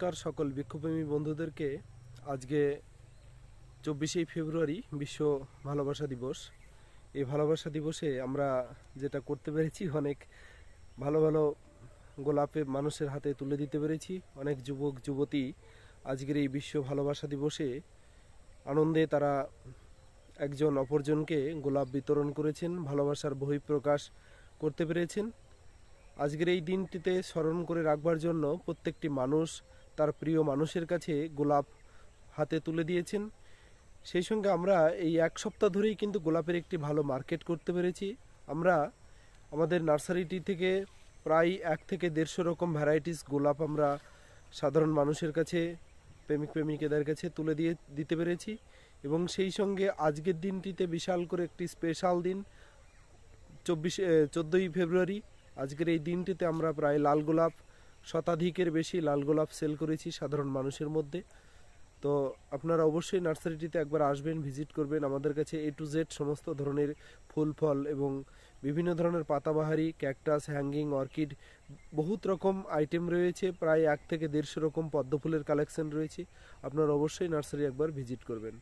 নমস্কার সকল বৃক্ষপ্রেমী বন্ধুদেরকে। আজকে 24শে ফেব্রুয়ারি বিশ্ব ভালোবাসা দিবস। এই ভালোবাসা দিবসে আমরা যেটা করতে পেরেছি, অনেক ভালো ভালো গোলাপে মানুষের হাতে তুলে দিতে পেরেছি। অনেক যুবক যুবতী আজকের এই বিশ্ব ভালোবাসা দিবসে আনন্দে তারা একজন অপরজনকে গোলাপ বিতরণ করেছেন, ভালোবাসার বহিঃপ্রকাশ করতে পেরেছেন। আজকের এই দিনটিতে স্মরণ করে রাখবার জন্য প্রত্যেকটি মানুষ তার প্রিয় মানুষের কাছে গোলাপ হাতে তুলে দিয়েছেন। সেই সঙ্গে আমরা এই এক সপ্তাহ ধরেই কিন্তু গোলাপের একটি ভালো মার্কেট করতে পেরেছি। আমরা আমাদের নার্সারিটি থেকে প্রায় 1 থেকে 150 রকম ভ্যারাইটিস গোলাপ আমরা সাধারণ মানুষের কাছে, প্রেমিক প্রেমিকাদের কাছে তুলে দিতে পেরেছি। এবং সেই সঙ্গে আজকের দিনটিতে বিশাল করে একটি স্পেশাল দিন, 14ই ফেব্রুয়ারি। আজকের এই দিনটিতে আমরা প্রায় লাল গোলাপ, শতাধিকের বেশি লাল গোলাপ সেল করেছি সাধারণ মানুষের মধ্যে। তো আপনারা অবশ্যই নার্সারিটিতে একবার আসবেন, ভিজিট করবেন। আমাদের কাছে A to Z সমস্ত ধরনের ফুল ফল এবং বিভিন্ন ধরনের পাতাবাহারি, ক্যাকটাস, হ্যাঙ্গিং, অর্কিড, বহুত রকম আইটেম রয়েছে। প্রায় 1 থেকে 150 রকম পদ্ম ফুলের কালেকশন রয়েছে। আপনারা অবশ্যই নার্সারি একবার ভিজিট করবেন।